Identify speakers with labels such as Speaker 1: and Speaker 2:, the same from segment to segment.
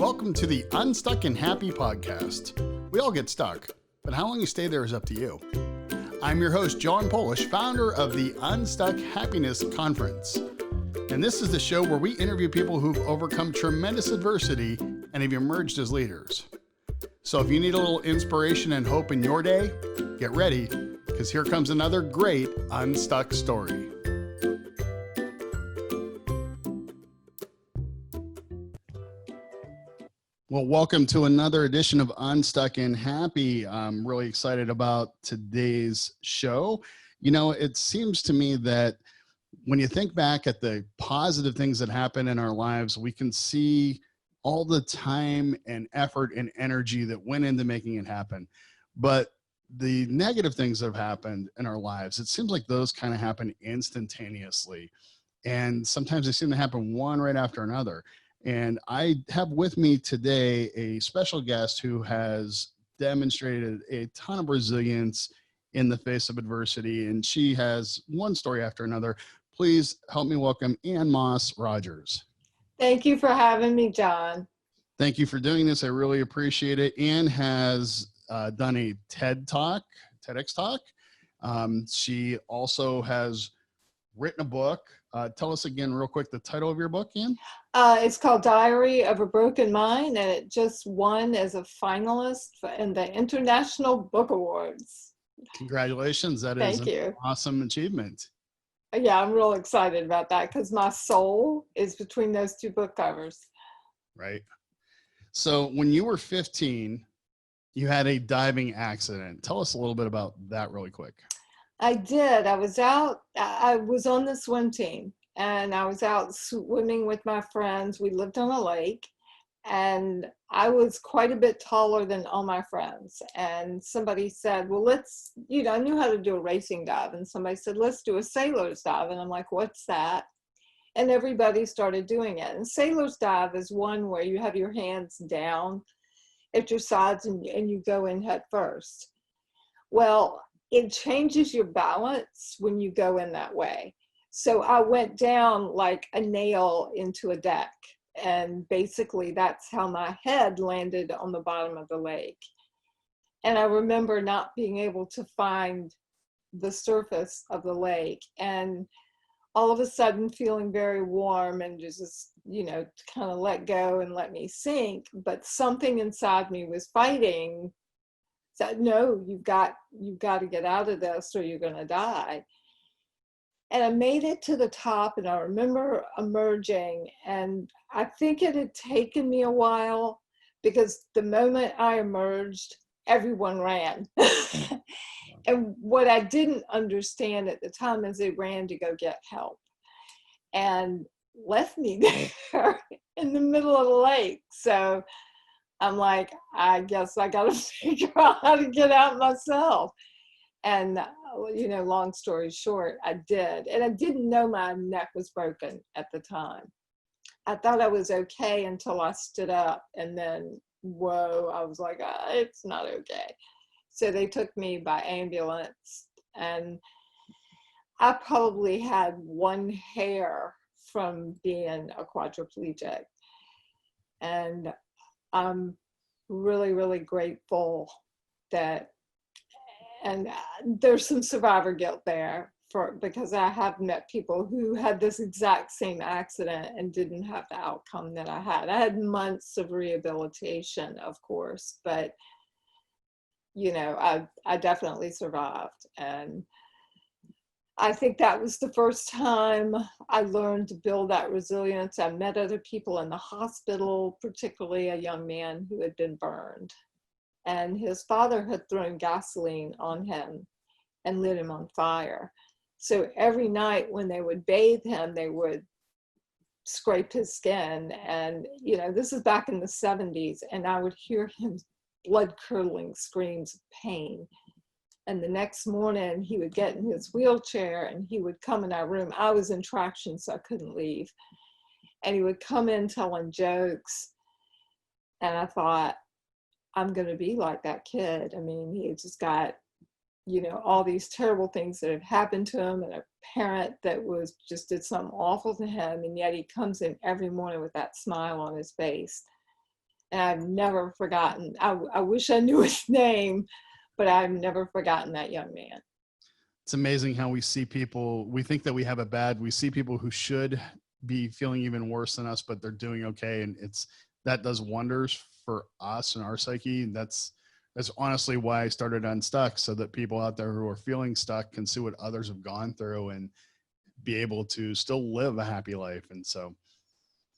Speaker 1: Welcome to the Unstuck and Happy podcast. We all get stuck, but how long you stay there is up to you. I'm your host, John Polish, founder of the Unstuck Happiness Conference. And this is the show where we interview people who've overcome tremendous adversity and have emerged as leaders. So if you need a little inspiration and hope in your day, get ready, because here comes another great Unstuck story. Well, welcome to another edition of Unstuck and Happy. I'm really excited about today's show. You know, it seems to me that when you think back at the positive things that happen in our lives, we can see all the time and effort and energy that went into making it happen. But the negative things that have happened in our lives, it seems like those kind of happen instantaneously. And sometimes they seem to happen one right after another. And I have with me today a special guest who has demonstrated a ton of resilience in the face of adversity. And she has one story after another. Please help me welcome Ann Moss Rogers.
Speaker 2: Thank you for having me, John.
Speaker 1: Thank you for doing this. I really appreciate it. Ann has done a TEDx talk. She also has written a book. Tell us again real quick the title of your book, Ann.
Speaker 2: It's called Diary of a Broken Mind, and it just won as a finalist in the International Book Awards.
Speaker 1: Congratulations. That is an awesome achievement.
Speaker 2: Yeah, I'm real excited about that because my soul is between those two book covers.
Speaker 1: Right. So when you were 15, you had a diving accident. Tell us a little bit about that really quick.
Speaker 2: I did. I was on the swim team and I was out swimming with my friends. We lived on a lake and I was quite a bit taller than all my friends. And somebody said, well, I knew how to do a racing dive. And somebody said, let's do a sailor's dive. And I'm like, what's that? And everybody started doing it. And sailor's dive is one where you have your hands down at your sides and you go in head first. Well, it changes your balance when you go in that way. So I went down like a nail into a deck. And basically that's how my head landed on the bottom of the lake. And I remember not being able to find the surface of the lake and all of a sudden feeling very warm and just, to kind of let go and let me sink. But something inside me was fighting. Said, no, you've got to get out of this or you're going to die. And I made it to the top and I remember emerging, and I think it had taken me a while because the moment I emerged, everyone ran. And what I didn't understand at the time is they ran to go get help and left me there in the middle of the lake. So I'm like, I guess I got to figure out how to get out myself. And, long story short, I did. And I didn't know my neck was broken at the time. I thought I was okay until I stood up. And then, whoa, I was like, it's not okay. So they took me by ambulance. And I probably had one hair from being a quadriplegic. And I'm really, really grateful and there's some survivor guilt there because I have met people who had this exact same accident and didn't have the outcome that I had. I had months of rehabilitation, of course, but I definitely survived. And I think that was the first time I learned to build that resilience. I met other people in the hospital, particularly a young man who had been burned. And his father had thrown gasoline on him and lit him on fire. So every night when they would bathe him, they would scrape his skin. And, this is back in the 70s, and I would hear him blood-curdling screams of pain. And the next morning he would get in his wheelchair and he would come in our room. I was in traction, so I couldn't leave. And he would come in telling jokes. And I thought, I'm going to be like that kid. I mean, he had just got, all these terrible things that had happened to him and a parent that was just did something awful to him. And yet he comes in every morning with that smile on his face. And I've never forgotten. I wish I knew his name, but I've never forgotten that young man.
Speaker 1: It's amazing how we see people, we think that we have it bad. We see people who should be feeling even worse than us, but they're doing okay. And that does wonders for us and our psyche. That's honestly why I started Unstuck, so that people out there who are feeling stuck can see what others have gone through and be able to still live a happy life. And so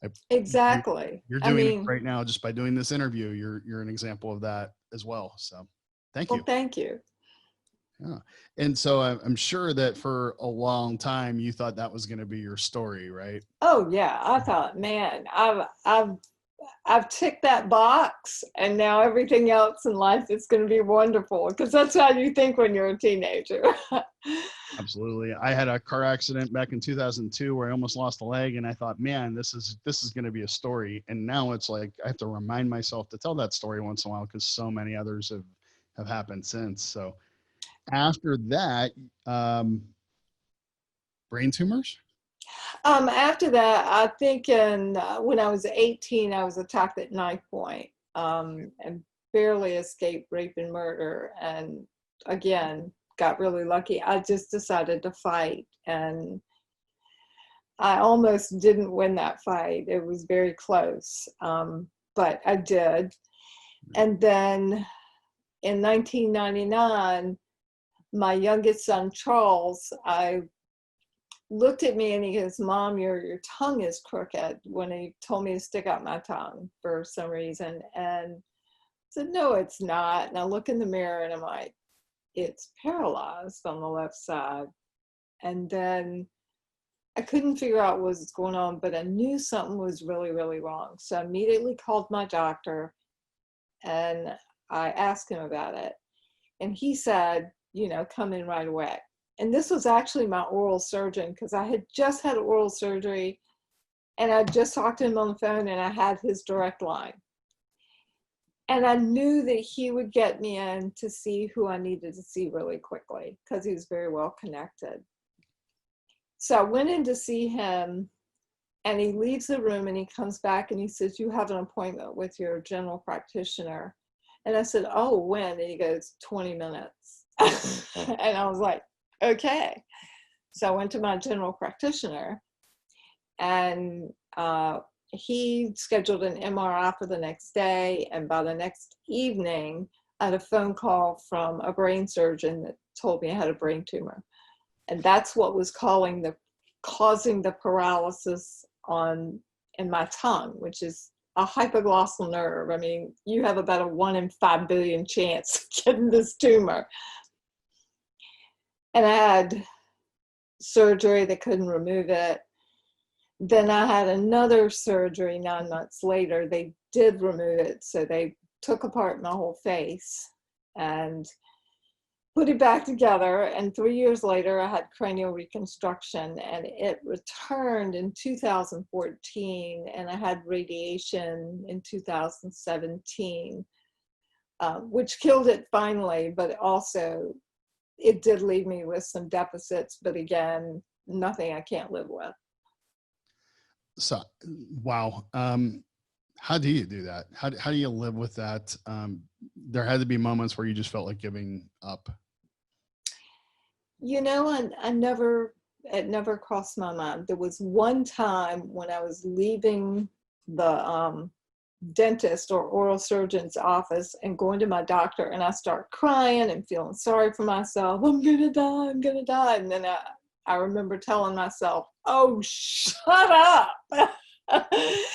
Speaker 1: I,
Speaker 2: Exactly.
Speaker 1: you're
Speaker 2: I
Speaker 1: doing it
Speaker 2: mean,
Speaker 1: right now just by doing this interview. You're an example of that as well. So thank
Speaker 2: well,
Speaker 1: you.
Speaker 2: thank you.
Speaker 1: Yeah. And so I'm sure that for a long time you thought that was going to be your story, right?
Speaker 2: Oh yeah, I thought, man, I've ticked that box, and now everything else in life is going to be wonderful, because that's how you think when you're a teenager.
Speaker 1: Absolutely. I had a car accident back in 2002 where I almost lost a leg, and I thought, man, this is going to be a story. And now it's like I have to remind myself to tell that story once in a while, because so many others have happened since. So after that, um, brain tumors.
Speaker 2: After that, I think when I was 18, I was attacked at knife point, and barely escaped rape and murder. And again, got really lucky. I just decided to fight, and I almost didn't win that fight. It was very close, but I did. And then in 1999, my youngest son, Charles, I looked at me and he goes, "Mom, your tongue is crooked," when he told me to stick out my tongue for some reason. And I said, "No, it's not." And I look in the mirror and I'm like, "It's paralyzed on the left side." And then I couldn't figure out what was going on, but I knew something was really, really wrong. So I immediately called my doctor and I asked him about it. And he said, "Come in right away." And this was actually my oral surgeon, because I had just had oral surgery and I just talked to him on the phone and I had his direct line. And I knew that he would get me in to see who I needed to see really quickly, because he was very well connected. So I went in to see him, and he leaves the room and he comes back and he says, "You have an appointment with your general practitioner." And I said, "Oh, when?" And he goes, "20 minutes." And I was like, okay. So I went to my general practitioner, and he scheduled an MRI for the next day. And by the next evening, I had a phone call from a brain surgeon that told me I had a brain tumor. And that's what was causing the paralysis in my tongue, which is a hypoglossal nerve. I mean, you have about a 1 in 5 billion chance of getting this tumor. And I had surgery that couldn't remove it. Then I had another surgery 9 months later. They did remove it. So they took apart my whole face and put it back together. And 3 years later, I had cranial reconstruction, and it returned in 2014. And I had radiation in 2017, which killed it finally, but also it did leave me with some deficits. But again, nothing I can't live with.
Speaker 1: So, wow. How do you do that? How do you live with that? There had to be moments where you just felt like giving up.
Speaker 2: It never crossed my mind. There was one time when I was leaving the dentist or oral surgeon's office and going to my doctor, and I start crying and feeling sorry for myself. I'm gonna die, I'm gonna die. And then I remember telling myself, "Oh, shut up.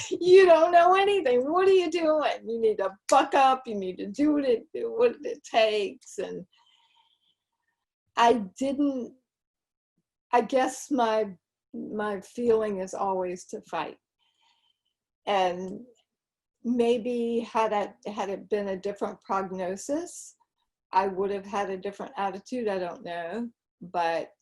Speaker 2: You don't know anything. What are you doing? You need to buck up. You need to do what it takes." And I guess my feeling is always to fight. And maybe had it been a different prognosis, I would have had a different attitude. I don't know. But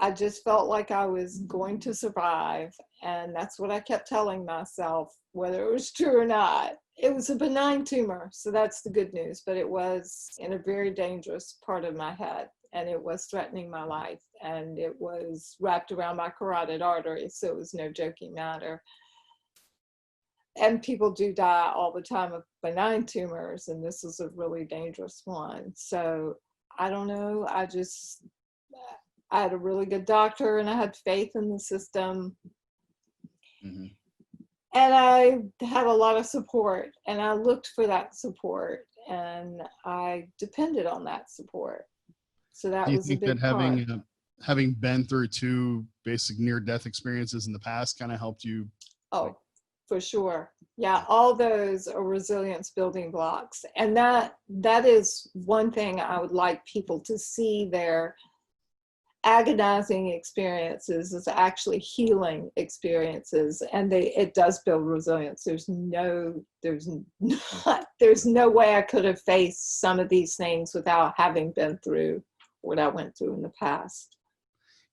Speaker 2: I just felt like I was going to survive. And that's what I kept telling myself, whether it was true or not. It was a benign tumor, so that's the good news. But it was in a very dangerous part of my head, and it was threatening my life. And it was wrapped around my carotid artery, so it was no joking matter. And people do die all the time of benign tumors, and this is a really dangerous one. So I don't know. I had a really good doctor, and I had faith in the system.
Speaker 1: Mm-hmm.
Speaker 2: And I had a lot of support, and I looked for that support, and I depended on that support. So
Speaker 1: Do
Speaker 2: that
Speaker 1: you
Speaker 2: was a
Speaker 1: think that
Speaker 2: big part.
Speaker 1: having been through two basic near-death experiences in the past kind of helped you, like,
Speaker 2: Oh, for sure. Yeah, all those are resilience building blocks. And that is one thing I would like people to see. Their agonizing experiences is actually healing experiences, and it does build resilience. There's no way I could have faced some of these things without having been through what I went through in the past.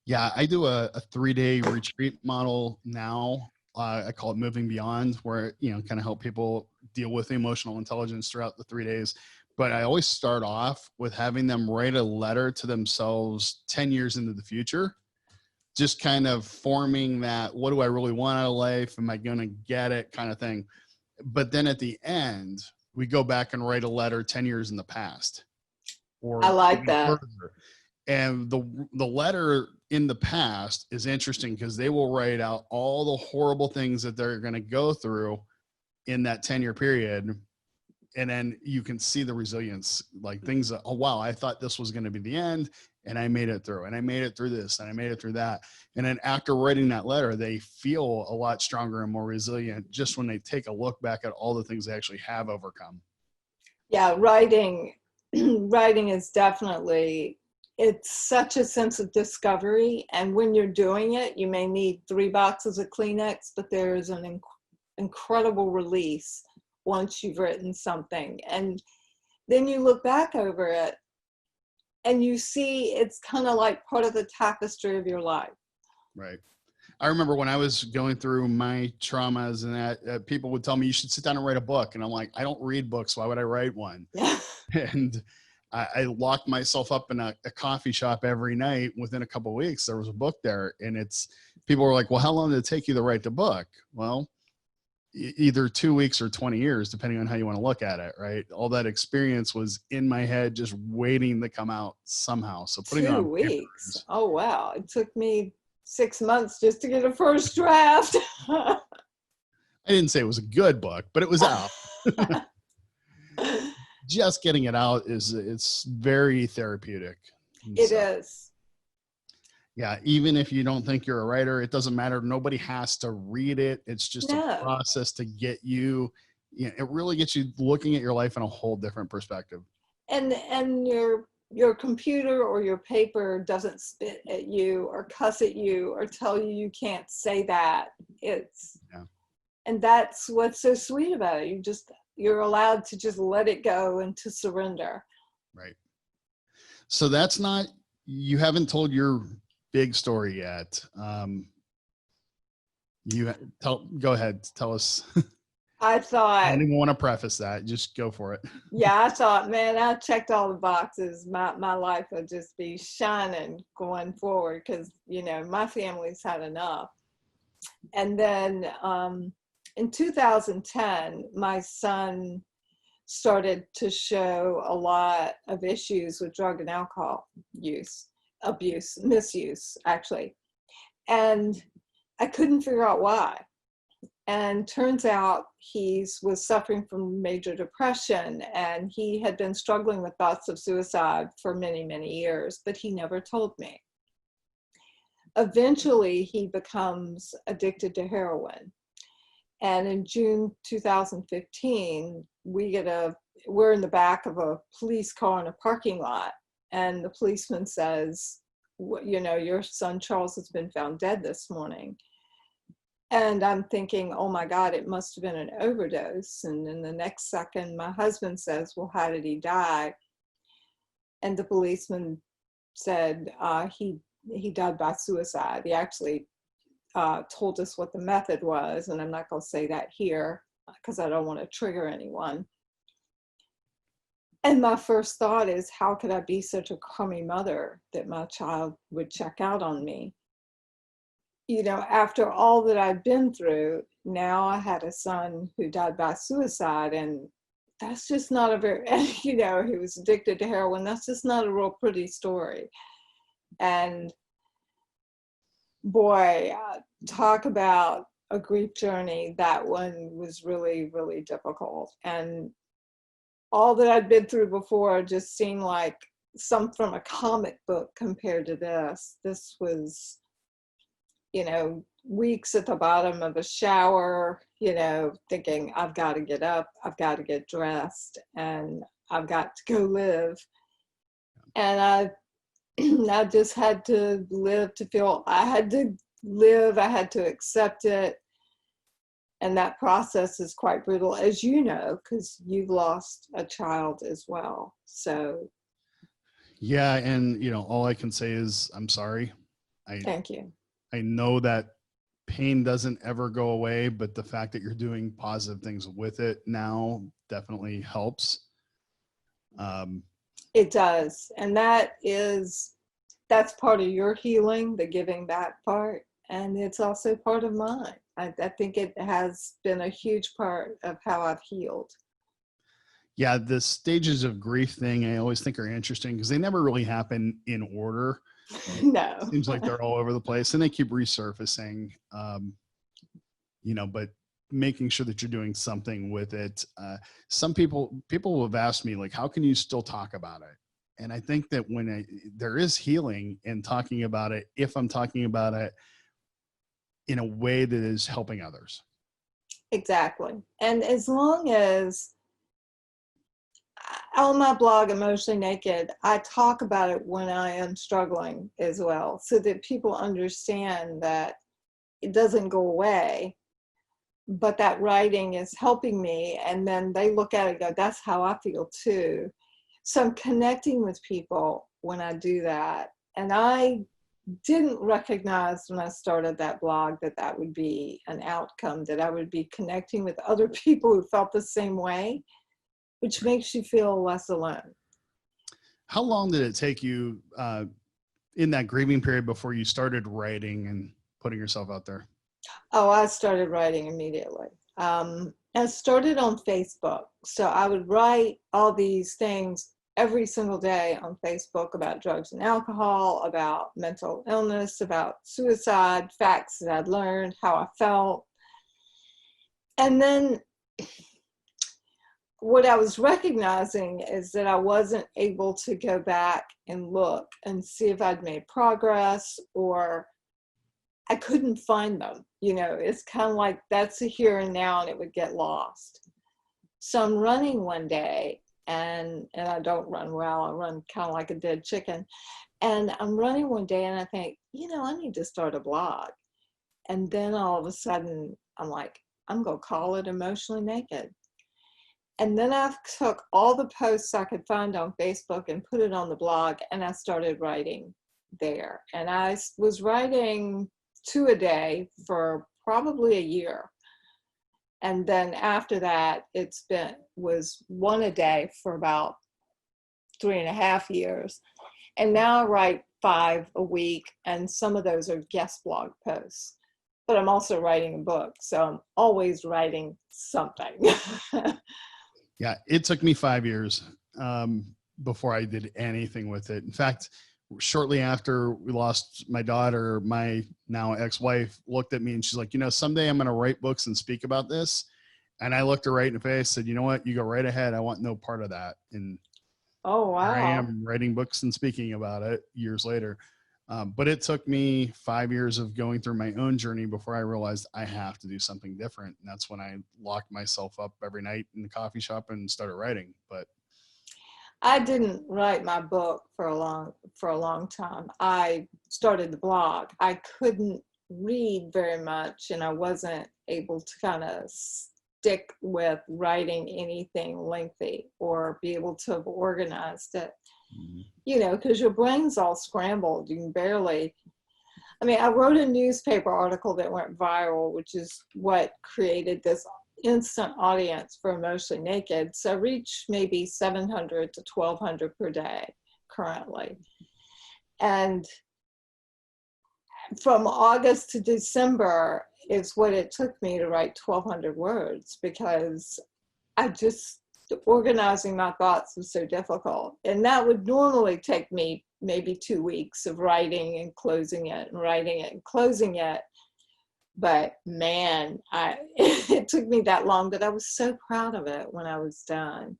Speaker 1: yeah, I do a 3-day retreat model now. I call it Moving Beyond, where, kind of help people deal with emotional intelligence throughout the 3 days. But I always start off with having them write a letter to themselves 10 years into the future, just kind of forming that, what do I really want out of life? Am I going to get it kind of thing? But then at the end, we go back and write a letter 10 years in the past,
Speaker 2: I
Speaker 1: or
Speaker 2: like
Speaker 1: even
Speaker 2: that.
Speaker 1: further. And the letter in the past is interesting because they will write out all the horrible things that they're going to go through in that 10-year period. And then you can see the resilience, like things that, oh, wow, I thought this was going to be the end, and I made it through, and I made it through this, and I made it through that. And then after writing that letter, they feel a lot stronger and more resilient just when they take a look back at all the things they actually have overcome.
Speaker 2: Yeah, writing writing is definitely, it's such a sense of discovery. And when you're doing it, you may need 3 boxes of Kleenex, but there's an incredible release once you've written something. And then you look back over it and you see it's kind of like part of the tapestry of your life.
Speaker 1: Right. I remember when I was going through my traumas and that, people would tell me, you should sit down and write a book. And I'm like, I don't read books. Why would I write one? And I locked myself up in a coffee shop every night. Within a couple of weeks, there was a book there. And people were like, well, how long did it take you to write the book? Well, either 2 weeks or 20 years, depending on how you want to look at it, right? All that experience was in my head, just waiting to come out somehow. So putting it
Speaker 2: Two
Speaker 1: on paper
Speaker 2: weeks.
Speaker 1: is,
Speaker 2: Oh, wow. It took me 6 months just to get a first draft.
Speaker 1: I didn't say it was a good book, but it was out. Just getting it out it's very therapeutic.
Speaker 2: It
Speaker 1: So,
Speaker 2: is.
Speaker 1: yeah, even if you don't think you're a writer, it doesn't matter. Nobody has to read it. It's just a
Speaker 2: No.
Speaker 1: process to get you, it really gets you looking at your life in a whole different perspective.
Speaker 2: And your computer or your paper doesn't spit at you or cuss at you or tell you you can't say that.
Speaker 1: Yeah.
Speaker 2: And that's what's so sweet about it. You're allowed to just let it go and to surrender.
Speaker 1: Right. So you haven't told your big story yet. Go ahead, tell us.
Speaker 2: I
Speaker 1: I
Speaker 2: thought,
Speaker 1: don't even want to preface that. Just go for it.
Speaker 2: yeah, I thought, man, I checked all the boxes. My life would just be shining going forward because, my family's had enough. And then in 2010, my son started to show a lot of issues with drug and alcohol misuse, actually. And I couldn't figure out why. And turns out he was suffering from major depression, and he had been struggling with thoughts of suicide for many, many years, but he never told me. Eventually, he becomes addicted to heroin. And in June 2015, we're in the back of a police car in a parking lot, and the policeman says, your son Charles has been found dead this morning. And I'm thinking, oh my God, it must have been an overdose. And in the next second, my husband says, well, how did he die? And the policeman said, he died by suicide. He actually told us what the method was, and I'm not going to say that here because I don't want to trigger anyone. And my first thought is, how could I be such a crummy mother that my child would check out on me? After all that I'd been through, now I had a son who died by suicide, and that's just not a very, he was addicted to heroin. That's just not a real pretty story. And boy, talk about a grief journey. That one was really, really difficult. And all that I'd been through before just seemed like some from a comic book compared to this. This was, weeks at the bottom of a shower, thinking I've got to get up, I've got to get dressed, and I've got to go live. And I just had to live to feel I had to live, I had to accept it. And that process is quite brutal, as you know, because you've lost a child as well. So.
Speaker 1: Yeah. And, all I can say is I'm sorry.
Speaker 2: Thank you.
Speaker 1: I know that pain doesn't ever go away, but the fact that you're doing positive things with it now definitely helps.
Speaker 2: It does. And that's part of your healing, the giving back part. And it's also part of mine. I think it has been a huge part of how I've healed.
Speaker 1: Yeah. The stages of grief thing, I always think are interesting because they never really happen in order.
Speaker 2: No.
Speaker 1: It seems like they're all over the place and they keep resurfacing, but making sure that you're doing something with it. Some people have asked me, like, how can you still talk about it? And I think that when there is healing in talking about it, if I'm talking about it in a way that is helping others.
Speaker 2: Exactly. And as long as on my blog, Emotionally Naked, I talk about it when I am struggling as well, so that people understand that it doesn't go away, but that writing is helping me. And then they look at it and go, that's how I feel too. So I'm connecting with people when I do that. And I didn't recognize when I started that blog that would be an outcome, that I would be connecting with other people who felt the same way, which makes you feel less alone.
Speaker 1: How long did it take you in that grieving period before you started writing and putting yourself out there?
Speaker 2: Oh, I started writing immediately. I started on Facebook. So I would write all these things every single day on Facebook about drugs and alcohol, about mental illness, about suicide, facts that I'd learned, how I felt. And then what I was recognizing is that I wasn't able to go back and look and see if I'd made progress, or I couldn't find them. It's kind of like that's a here and now, and it would get lost. So I'm running one day, and I don't run well. I run kind of like a dead chicken. And I'm running one day and I think, I need to start a blog. And then all of a sudden I'm like, I'm going to call it Emotionally Naked. And then I took all the posts I could find on Facebook and put it on the blog, and I started writing there. And I was writing 2 a day for probably a year. And then after that, was 1 a day for about 3.5 years. And now I write 5 a week, and some of those are guest blog posts. But I'm also writing a book, so I'm always writing something.
Speaker 1: Yeah, it took me 5 years before I did anything with it. In fact, shortly after we lost my daughter, my now ex-wife looked at me and she's like, someday I'm going to write books and speak about this. And I looked her right in the face, said, you know what, you go right ahead. I want no part of that. And
Speaker 2: oh, wow.
Speaker 1: Here I am writing books and speaking about it years later. But it took me 5 years of going through my own journey before I realized I have to do something different. And that's when I locked myself up every night in the coffee shop and started writing. But
Speaker 2: I didn't write my book for a long time. I started the blog. I couldn't read very much, and I wasn't able to kind of stick with writing anything lengthy or be able to have organized it. Because your brain's all scrambled. You can barely. I wrote a newspaper article that went viral, which is what created this instant audience for Emotionally Naked. So I reach maybe 700 to 1,200 per day currently. And from August to December is what it took me to write 1,200 words, because I just, organizing my thoughts was so difficult. And that would normally take me maybe 2 weeks of writing and closing it and writing it and closing it. But man, it took me that long, but I was so proud of it when I was done.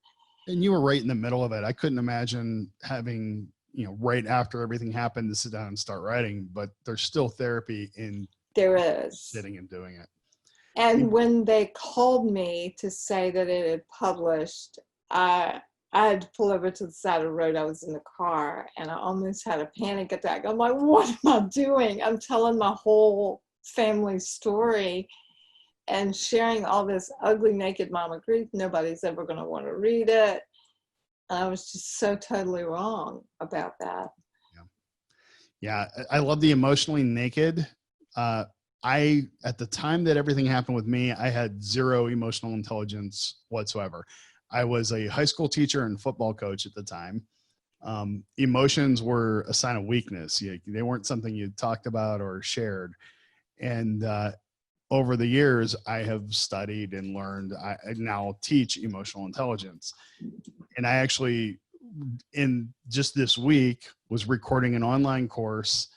Speaker 1: And you were right in the middle of it. I couldn't imagine having, right after everything happened to sit down and start writing, but there's still therapy in
Speaker 2: There is.
Speaker 1: sitting and doing it.
Speaker 2: And when they called me to say that it had published, I had to pull over to the side of the road. I was in the car and I almost had a panic attack. I'm like, what am I doing? I'm telling my whole family story and sharing all this ugly naked mama grief. Nobody's ever going to want to read it. And I was just so totally wrong about that.
Speaker 1: Yeah, I love the emotionally naked. At the time that everything happened with me, I had zero emotional intelligence whatsoever. I was a high school teacher and football coach at the time. Emotions were a sign of weakness. They weren't something you talked about or shared. And over the years, I have studied and learned. I now teach emotional intelligence. And I actually, in just this week, was recording an online course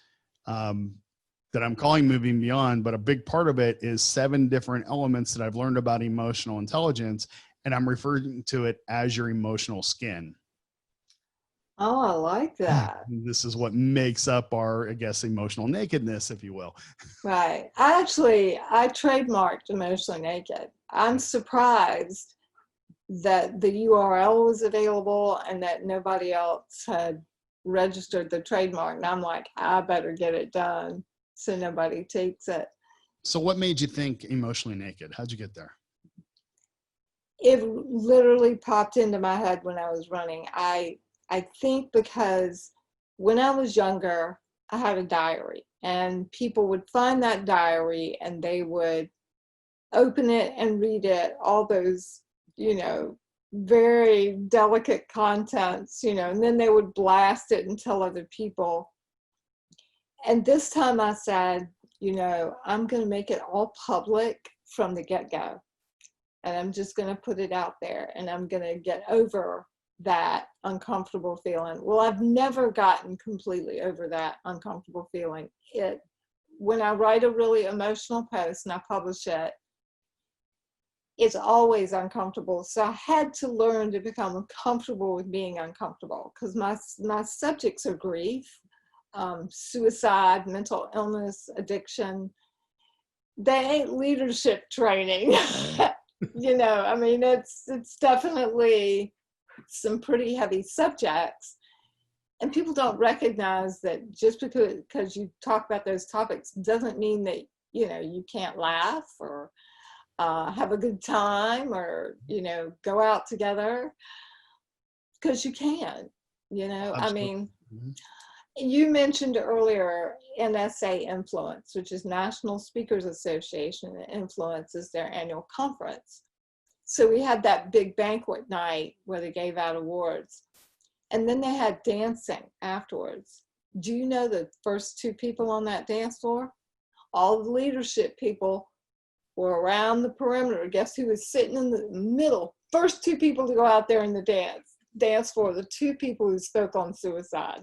Speaker 1: that I'm calling Moving Beyond, but a big part of it is 7 different elements that I've learned about emotional intelligence, and I'm referring to it as your emotional skin.
Speaker 2: Oh, I like that.
Speaker 1: This is what makes up our, I guess, emotional nakedness, if you will.
Speaker 2: Right. I trademarked Emotionally Naked. I'm surprised that the URL was available and that nobody else had registered the trademark. And I'm like, I better get it done so nobody takes it.
Speaker 1: So what made you think Emotionally Naked? How'd you get there?
Speaker 2: It literally popped into my head when I was running. I think because when I was younger, I had a diary and people would find that diary and they would open it and read it, all those, very delicate contents, and then they would blast it and tell other people. And this time I said, I'm going to make it all public from the get-go. And I'm just going to put it out there and I'm going to get over that uncomfortable feeling. Well, I've never gotten completely over that uncomfortable feeling. When I write a really emotional post and I publish it, it's always uncomfortable. So I had to learn to become comfortable with being uncomfortable, because my subjects are grief, suicide, mental illness, addiction. They ain't leadership training. It's definitely some pretty heavy subjects. And people don't recognize that just because you talk about those topics doesn't mean that, you can't laugh or have a good time or, go out together, because you can,
Speaker 1: Absolutely.
Speaker 2: You mentioned earlier NSA Influence, which is National Speakers Association, and Influence is their annual conference. So we had that big banquet night where they gave out awards. And then they had dancing afterwards. Do you know the first 2 people on that dance floor? All the leadership people were around the perimeter. Guess who was sitting in the middle? First 2 people to go out there in the dance floor, the 2 people who spoke on suicide.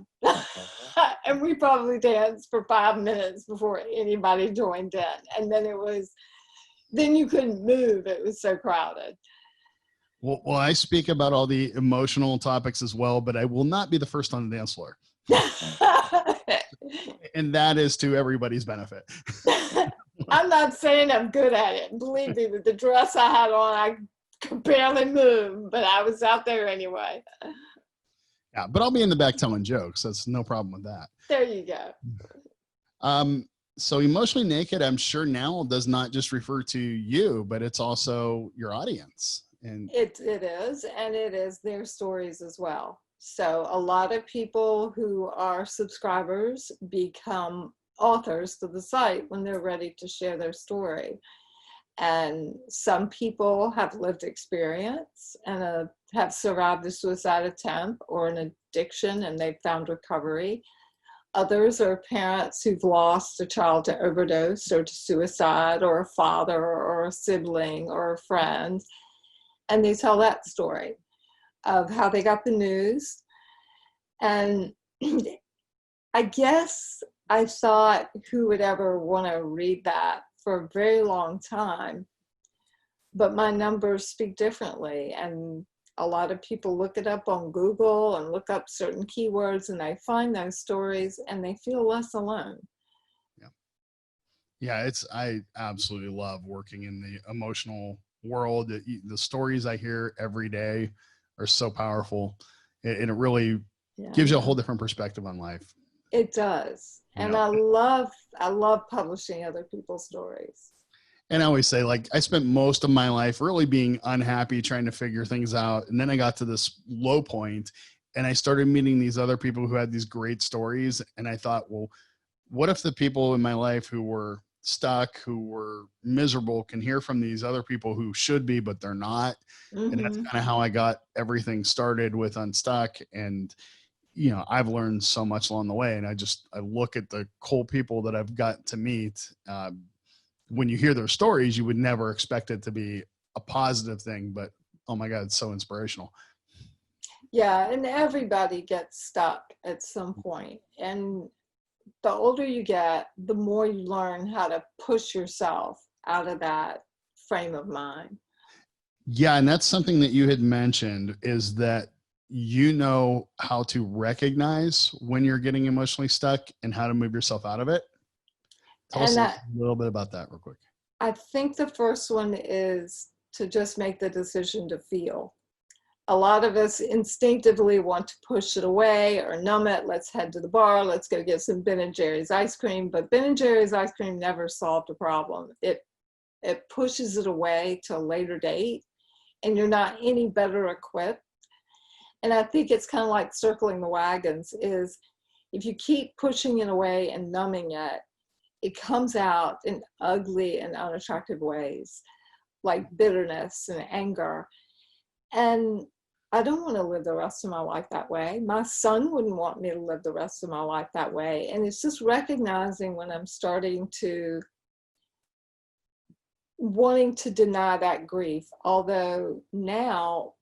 Speaker 2: And we probably danced for 5 minutes before anybody joined in. And then you couldn't move. It was so crowded.
Speaker 1: Well, I speak about all the emotional topics as well, but I will not be the first on the dance floor. And that is to everybody's benefit.
Speaker 2: I'm not saying I'm good at it. Believe me, with the dress I had on, I could barely move, but I was out there anyway.
Speaker 1: Yeah, but I'll be in the back telling jokes. That's no problem with that.
Speaker 2: There you go.
Speaker 1: So Emotionally Naked, I'm sure now does not just refer to you, but it's also your audience. And
Speaker 2: it is, and it is their stories as well. So a lot of people who are subscribers become authors to the site when they're ready to share their story. And some people have lived experience and have survived a suicide attempt or an addiction and they've found recovery. Others are parents who've lost a child to overdose or to suicide, or a father or a sibling or a friend. And they tell that story of how they got the news. And I guess I thought, who would ever want to read that, for a very long time. But my numbers speak differently. And a lot of people look it up on Google and look up certain keywords, and they find those stories and they feel less alone.
Speaker 1: Yeah. Yeah. I absolutely love working in the emotional world. The stories I hear every day are so powerful, and it really gives you a whole different perspective on life.
Speaker 2: It does. And I love publishing other people's stories.
Speaker 1: And I always say, like, I spent most of my life really being unhappy, trying to figure things out. And then I got to this low point and I started meeting these other people who had these great stories. And I thought, well, what if the people in my life who were stuck, who were miserable, can hear from these other people who should be, but they're not. And that's kind of how I got everything started with Unstuck. And, you know, I've learned so much along the way. And I look at the cool people that I've got to meet. When you hear their stories, you would never expect it to be a positive thing, but oh my God, it's so inspirational.
Speaker 2: Yeah. And everybody gets stuck at some point. And the older you get, the more you learn how to push yourself out of that frame of mind.
Speaker 1: Yeah. And that's something that you had mentioned, is that you know how to recognize when you're getting emotionally stuck and how to move yourself out of it. Tell us a little bit about that real quick.
Speaker 2: I think the first one is to just make the decision to feel. A lot of us instinctively want to push it away or numb it. Let's head to the bar. Let's go get some Ben and Jerry's ice cream. But Ben and Jerry's ice cream never solved a problem. It pushes it away to a later date, and you're not any better equipped. And I think it's kind of like circling the wagons, is if you keep pushing it away and numbing it, it comes out in ugly and unattractive ways, like bitterness and anger. And I don't want to live the rest of my life that way. My son wouldn't want me to live the rest of my life that way. And it's just recognizing when I'm starting to wanting to deny that grief. Although now,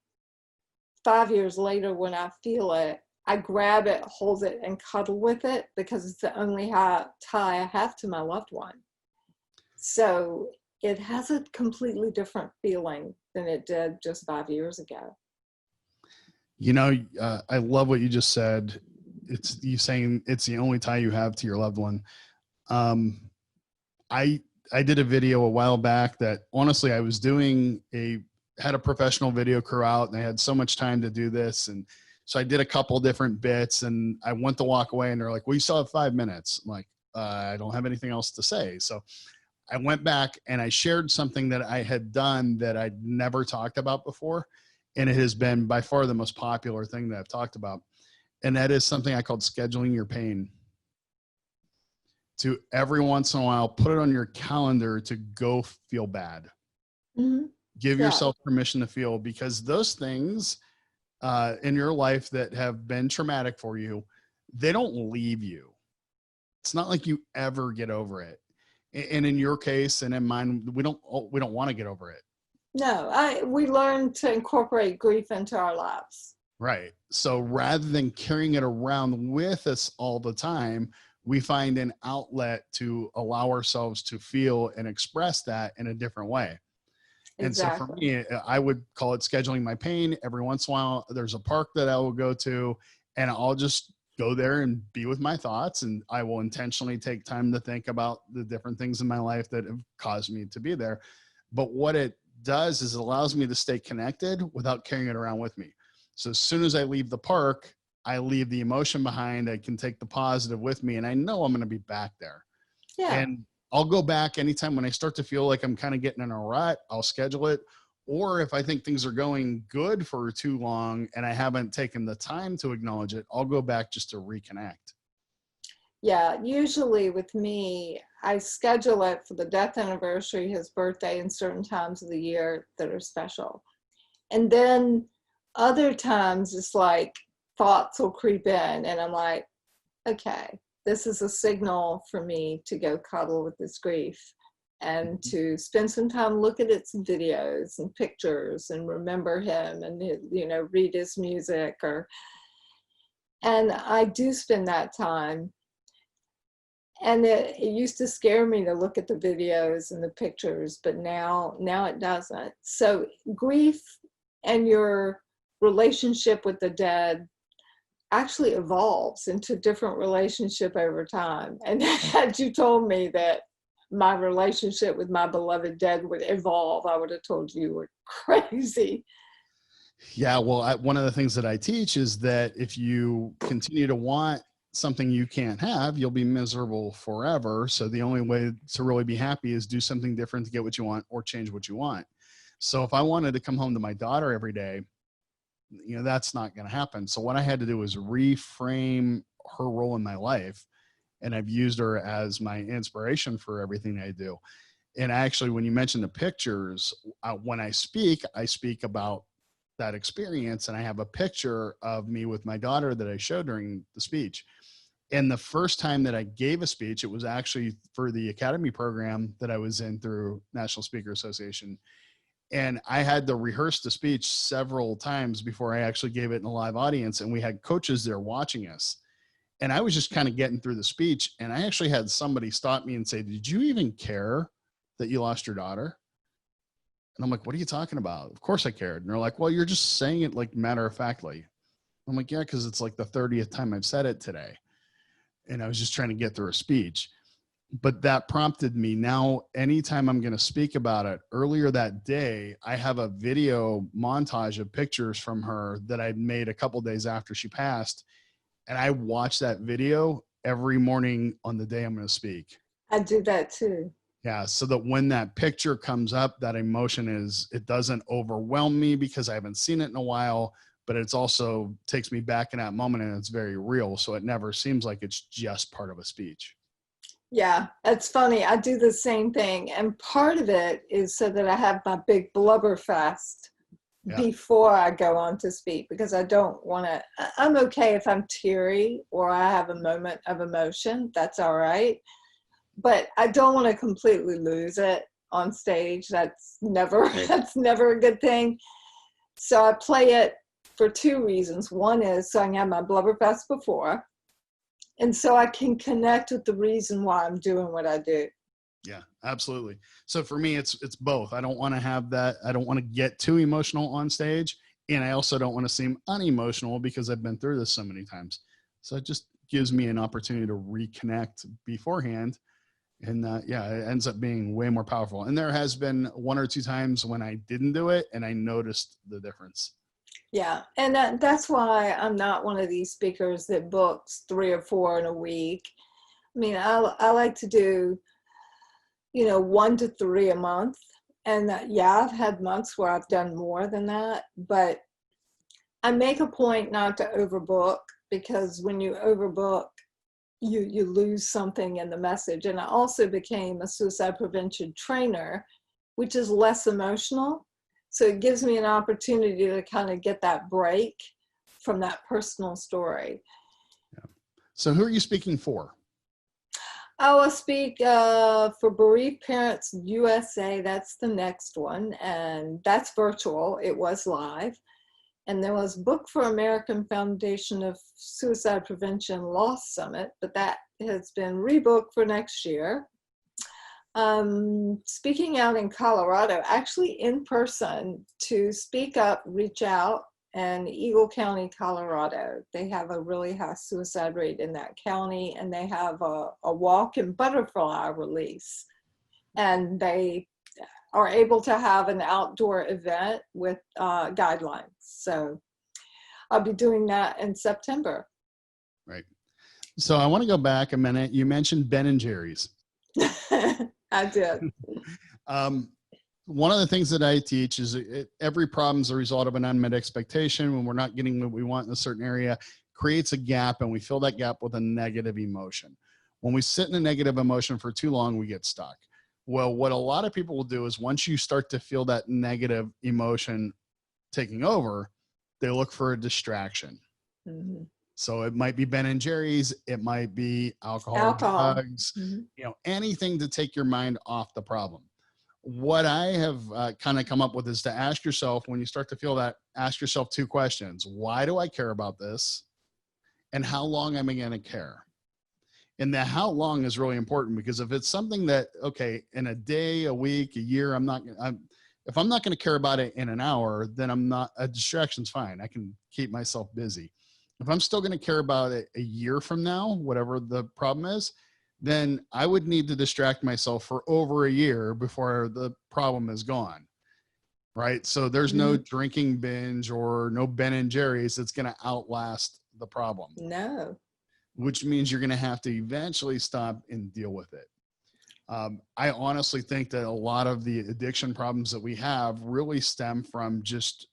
Speaker 2: 5 years later, when I feel it, I grab it, hold it, and cuddle with it, because it's the only tie I have to my loved one. So it has a completely different feeling than it did just 5 years ago.
Speaker 1: You know, I love what you just said. It's you saying it's the only tie you have to your loved one. I did a video a while back that honestly I was had a professional video crew out, and I had so much time to do this. And so I did a couple different bits, and I went to walk away and they're like, well, you still have 5 minutes. I'm like, I don't have anything else to say. So I went back and I shared something that I had done that I'd never talked about before. And it has been by far the most popular thing that I've talked about. And that is something I called scheduling your pain. To every once in a while, put it on your calendar to go feel bad. Mm-hmm. Give yourself permission to feel, because those things in your life that have been traumatic for you, they don't leave you. It's not like you ever get over it. And in your case and in mine, we don't want to get over it.
Speaker 2: No, we learn to incorporate grief into our lives.
Speaker 1: Right. So rather than carrying it around with us all the time, we find an outlet to allow ourselves to feel and express that in a different way. Exactly. And so for me, I would call it scheduling my pain. Every once in a while, there's a park that I will go to, and I'll just go there and be with my thoughts. And I will intentionally take time to think about the different things in my life that have caused me to be there. But what it does is it allows me to stay connected without carrying it around with me. So as soon as I leave the park, I leave the emotion behind. I can take the positive with me, and I know I'm going to be back there. Yeah. And I'll go back anytime when I start to feel like I'm kind of getting in a rut. I'll schedule it. Or if I think things are going good for too long and I haven't taken the time to acknowledge it, I'll go back just to reconnect.
Speaker 2: Yeah, usually with me, I schedule it for the death anniversary, his birthday, and certain times of the year that are special. And then other times it's like thoughts will creep in, and I'm like, okay, this is a signal for me to go cuddle with this grief and to spend some time, look at its videos and pictures and remember him and, you know, read his music and I do spend that time. And it used to scare me to look at the videos and the pictures, but now it doesn't. So grief and your relationship with the dead actually evolves into a different relationship over time. And had you told me that my relationship with my beloved dead would evolve, I would have told you were crazy.
Speaker 1: Yeah, well, one of the things that I teach is that if you continue to want something you can't have, you'll be miserable forever. So the only way to really be happy is do something different to get what you want or change what you want. So if I wanted to come home to my daughter every day, you know, that's not going to happen. So what I had to do was reframe her role in my life. And I've used her as my inspiration for everything I do. And actually, when you mentioned the pictures, when I speak about that experience. And I have a picture of me with my daughter that I showed during the speech. And the first time that I gave a speech, it was actually for the academy program that I was in through National Speaker Association. And I had to rehearse the speech several times before I actually gave it in a live audience. And we had coaches there watching us. And I was just kind of getting through the speech. And I actually had somebody stop me and say, "Did you even care that you lost your daughter?" And I'm like, "What are you talking about?" "Of course I cared." And they're like, "Well, you're just saying it like matter of factly." I'm like, "Yeah, because it's like the 30th time I've said it today." And I was just trying to get through a speech. But that prompted me. Now, anytime I'm going to speak about it, earlier that day, I have a video montage of pictures from her that I made a couple days after she passed. And I watch that video every morning on the day I'm going to speak.
Speaker 2: I do that too.
Speaker 1: Yeah. So that when that picture comes up, that emotion it doesn't overwhelm me because I haven't seen it in a while, but it's also takes me back in that moment and it's very real. So it never seems like it's just part of a speech.
Speaker 2: Yeah, that's funny. I do the same thing. And part of it is so that I have my big blubber fest
Speaker 1: Yeah.
Speaker 2: before I go on to speak, because I don't want to, I'm okay if I'm teary or I have a moment of emotion. That's all right. But I don't want to completely lose it on stage. That's never, that's never a good thing. So I play it for two reasons. One is so I can have my blubber fest before. And so I can connect with the reason why I'm doing what I do.
Speaker 1: Yeah, absolutely. So for me, it's both. I don't want to have that. I don't want to get too emotional on stage. And I also don't want to seem unemotional because I've been through this so many times. So it just gives me an opportunity to reconnect beforehand. And yeah, it ends up being way more powerful. And there has been one or two times when I didn't do it and I noticed the difference.
Speaker 2: Yeah, and that's why I'm not one of these speakers that books 3 or 4 in a week. I mean, I like to do, 1 to 3 a month. And yeah, I've had months where I've done more than that, but I make a point not to overbook, because when you overbook, you lose something in the message. And I also became a suicide prevention trainer, which is less emotional. So it gives me an opportunity to kind of get that break from that personal story.
Speaker 1: Yeah. So who are you speaking for?
Speaker 2: I will speak for Bereaved Parents USA. That's the next one. And that's virtual. It was live. And there was Book for American Foundation of Suicide Prevention Loss Summit, but that has been rebooked for next year. Speaking out in Colorado, actually in person, to speak up, reach out, and Eagle County, Colorado. They have a really high suicide rate in that county, and they have a walk and butterfly release. And they are able to have an outdoor event with guidelines. So I'll be doing that in September.
Speaker 1: Right. So I want to go back a minute. You mentioned Ben and Jerry's.
Speaker 2: I did.
Speaker 1: One of the things that I teach is every problem is a result of an unmet expectation. When we're not getting what we want in a certain area, creates a gap, and we fill that gap with a negative emotion. When we sit in a negative emotion for too long, we get stuck. Well, what a lot of people will do is once you start to feel that negative emotion taking over, they look for a distraction.
Speaker 2: Mm-hmm.
Speaker 1: So it might be Ben and Jerry's, it might be alcohol or
Speaker 2: Alcohol.
Speaker 1: drugs,
Speaker 2: Mhm.
Speaker 1: anything to take your mind off the problem. What I have kind of come up with is to ask yourself, when you start to feel that, ask yourself two questions. Why do I care about this? And how long am I going to care? And the how long is really important, because if it's something that, okay, in a day, a week, a year, if I'm not going to care about it in an hour, then a distraction's fine. I can keep myself busy. If I'm still going to care about it a year from now, whatever the problem is, then I would need to distract myself for over a year before the problem is gone. Right. So there's no
Speaker 2: Mhm.
Speaker 1: drinking binge or no Ben and Jerry's that's going to outlast the problem,
Speaker 2: No.
Speaker 1: which means you're going to have to eventually stop and deal with it. I honestly think that a lot of the addiction problems that we have really stem from just,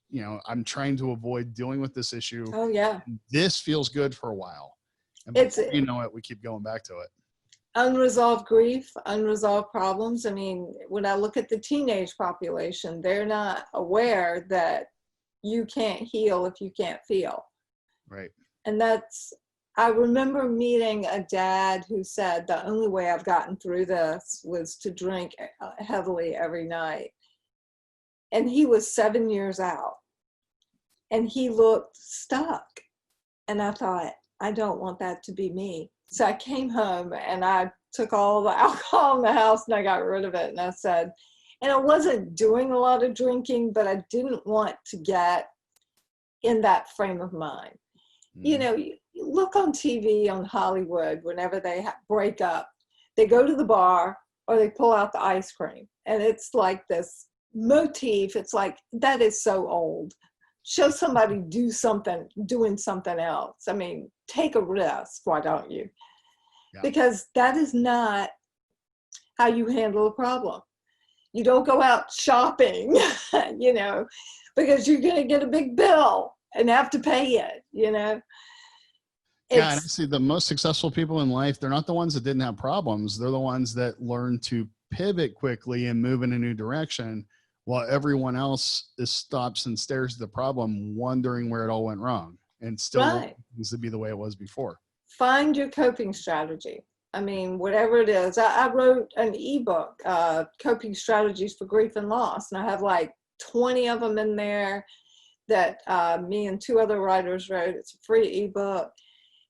Speaker 1: I'm trying to avoid dealing with this issue.
Speaker 2: Oh yeah.
Speaker 1: And this feels good for a while. And
Speaker 2: It's
Speaker 1: before you know it, we keep going back to it.
Speaker 2: unresolved grief, unresolved problems. I mean, when I look at the teenage population, they're not aware that you can't heal if you can't feel.
Speaker 1: Right.
Speaker 2: And I remember meeting a dad who said, the only way I've gotten through this was to drink heavily every night. And he was 7 years out and he looked stuck. And I thought, I don't want that to be me. So I came home and I took all the alcohol in the house and I got rid of it. And I said, and I wasn't doing a lot of drinking, but I didn't want to get in that frame of mind. You look on TV on Hollywood, whenever they break up, they go to the bar or they pull out the ice cream. And it's like this motif. It's like, that is so old. Show somebody doing something else. I mean, take a risk, why don't you?
Speaker 1: Yeah.
Speaker 2: Because that is not how you handle a problem. You don't go out shopping, because you're going to get a big bill and have to pay it,
Speaker 1: Yeah, and I see the most successful people in life, they're not the ones that didn't have problems. They're the ones that learned to pivot quickly and move in a new direction, while everyone else stops and stares at the problem, wondering where it all went wrong, and still
Speaker 2: right.
Speaker 1: wants to be the way it was before.
Speaker 2: Find your coping strategy. I mean, whatever it is. I wrote an ebook, Coping Strategies for Grief and Loss, and I have like 20 of them in there that me and 2 other writers wrote. It's a free ebook.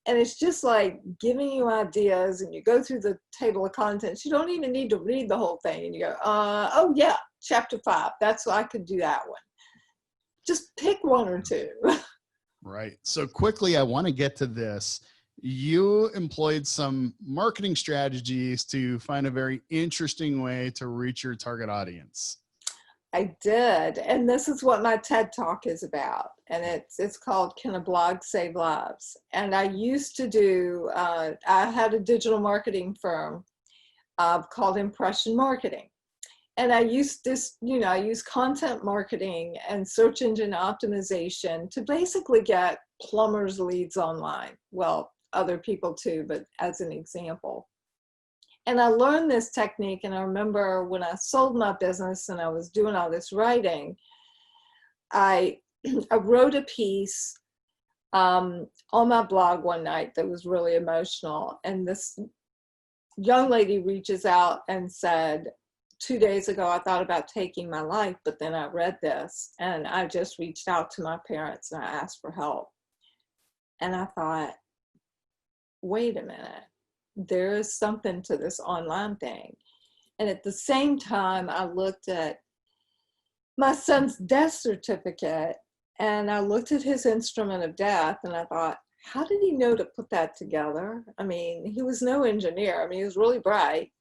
Speaker 2: And it's just like giving you ideas, and you go through the table of contents. You don't even need to read the whole thing. And you go, oh yeah, chapter 5. I could do that one. Just pick 1 or 2.
Speaker 1: Right. So quickly, I want to get to this. You employed some marketing strategies to find a very interesting way to reach your target audience.
Speaker 2: I did. And this is what my TED Talk is about. And it's called Can a Blog Save Lives? And I used to do, I had a digital marketing firm called Impression Marketing. And I used I use content marketing and search engine optimization to basically get plumbers leads online. Well, other people too, but as an example. And I learned this technique, and I remember when I sold my business and I was doing all this writing, I wrote a piece on my blog one night that was really emotional. And this young lady reaches out and said, 2 days ago, I thought about taking my life, but then I read this and I just reached out to my parents and I asked for help. And I thought, wait a minute, there is something to this online thing. And at the same time, I looked at my son's death certificate and I looked at his instrument of death and I thought, how did he know to put that together? I mean, he was no engineer. I mean, he was really bright.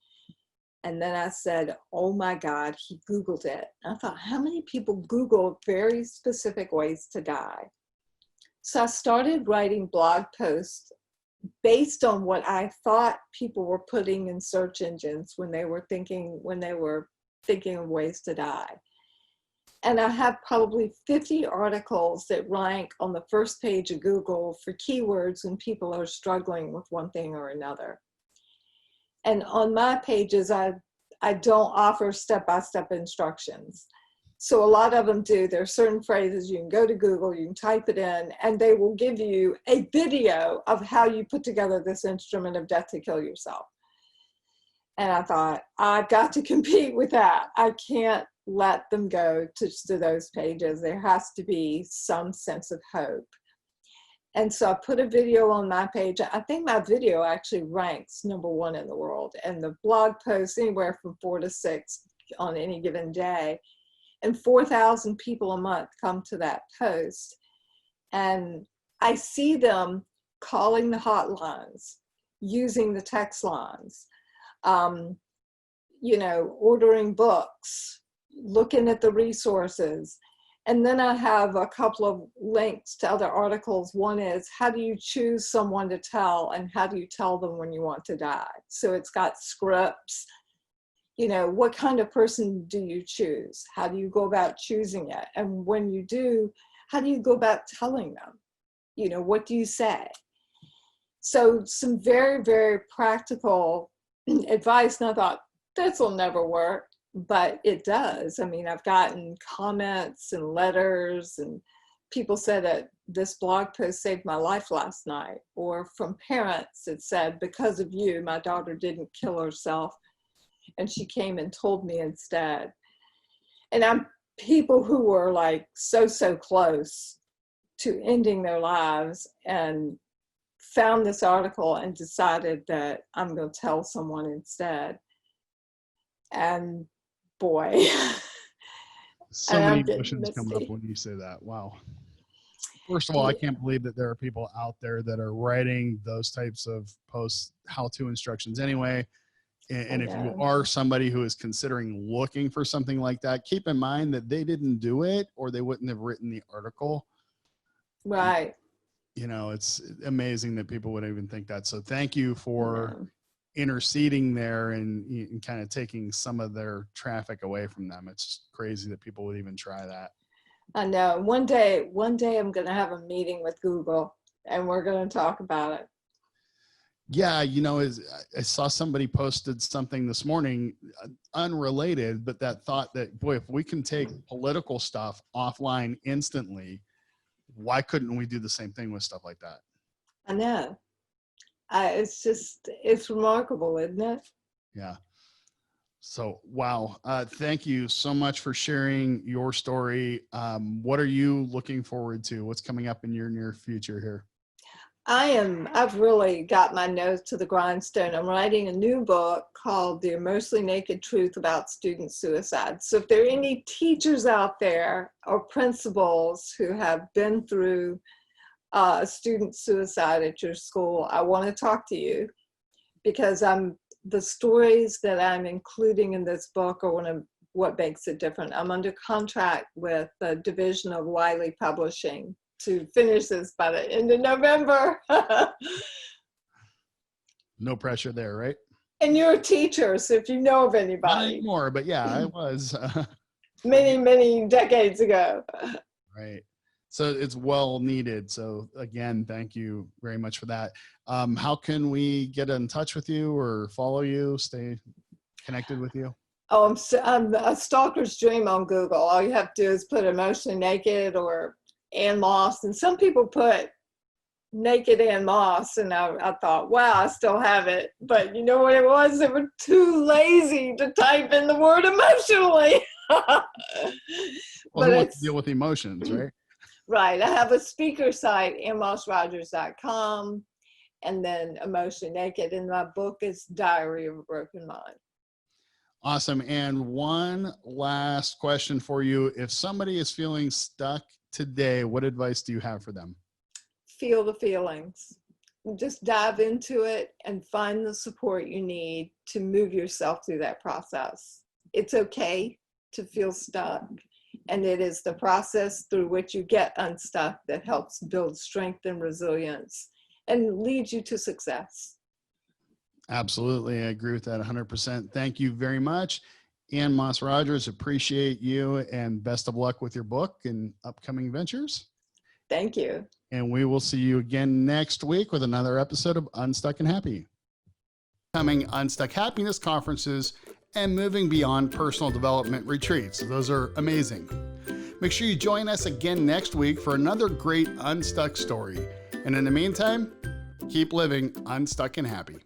Speaker 2: And then I said, oh my God, he Googled it. I thought, how many people Google very specific ways to die? So I started writing blog posts based on what I thought people were putting in search engines when they were thinking of ways to die. And I have probably 50 articles that rank on the first page of Google for keywords when people are struggling with one thing or another. And on my pages, I don't offer step-by-step instructions. So a lot of them do. There are certain phrases you can go to Google, you can type it in, and they will give you a video of how you put together this instrument of death to kill yourself. And I thought, I've got to compete with that. I can't let them go to those pages. There has to be some sense of hope. And so I put a video on my page. I think my video actually ranks #1 in the world. And the blog posts anywhere from 4 to 6 on any given day. And 4,000 people a month come to that post. And I see them calling the hotlines, using the text lines, ordering books, looking at the resources. And then I have a couple of links to other articles. One is, how do you choose someone to tell, and how do you tell them when you want to die? So it's got scripts. What kind of person do you choose? How do you go about choosing it? And when you do, how do you go about telling them? What do you say? So some very, very practical advice. And I thought, this will never work, but it does. I mean, I've gotten comments and letters, and people said that this blog post saved my life last night. Or from parents, it said, because of you, my daughter didn't kill herself, and she came and told me instead. And I'm people who were like so close to ending their lives and found this article and decided that I'm going to tell someone instead. And boy,
Speaker 1: so many emotions come up when you say that. Wow. First of all, I can't believe that there are people out there that are writing those types of posts, how-to instructions anyway. And if you are somebody who is considering looking for something like that, keep in mind that they didn't do it, or they wouldn't have written the article.
Speaker 2: Right.
Speaker 1: It's amazing that people would even think that. So thank you for interceding there and kind of taking some of their traffic away from them. It's crazy that people would even try that.
Speaker 2: I know. One day I'm going to have a meeting with Google, and we're going to talk about it.
Speaker 1: Yeah. I saw somebody posted something this morning, unrelated, but that thought that, boy, if we can take political stuff offline instantly, why couldn't we do the same thing with stuff like that?
Speaker 2: I know. It's remarkable, isn't it?
Speaker 1: Yeah. So, wow. Thank you so much for sharing your story. What are you looking forward to? What's coming up in your near future here?
Speaker 2: I've really got my nose to the grindstone. I'm writing a new book called The Emotionally Naked Truth About Student Suicide. So if there are any teachers out there or principals who have been through student suicide at your school, I want to talk to you, because the stories that I'm including in this book are what makes it different. I'm under contract with the division of Wiley Publishing to finish this by the end of November.
Speaker 1: No pressure there, right?
Speaker 2: And you're a teacher, so if you know of anybody.
Speaker 1: Not anymore, but yeah, I was.
Speaker 2: many decades ago.
Speaker 1: Right. So it's well needed. So again, thank you very much for that. How can we get in touch with you or follow you, stay connected with you?
Speaker 2: Oh, I'm a stalker's dream on Google. All you have to do is put Emotionally Naked or Ann Moss. And some people put Naked Ann Moss. And I thought, wow, I still have it. But you know what it was? They were too lazy to type in the word emotionally.
Speaker 1: Well, who wants to deal with emotions, right?
Speaker 2: Right. I have a speaker site, AnnMossRogers.com, and then Emotionally Naked. And my book is Diary of a Broken Mind.
Speaker 1: Awesome. And one last question for you. If somebody is feeling stuck today, what advice do you have for them?
Speaker 2: Feel the feelings. Just dive into it and find the support you need to move yourself through that process. It's okay to feel stuck. And it is the process through which you get unstuck that helps build strength and resilience and leads you to success.
Speaker 1: Absolutely. I agree with that 100%. Thank you very much. Ann Moss Rogers, appreciate you, and best of luck with your book and upcoming ventures.
Speaker 2: Thank you.
Speaker 1: And we will see you again next week with another episode of Unstuck and Happy. Coming Unstuck Happiness conferences and moving beyond personal development retreats. Those are amazing. Make sure you join us again next week for another great Unstuck story. And in the meantime, keep living unstuck and happy.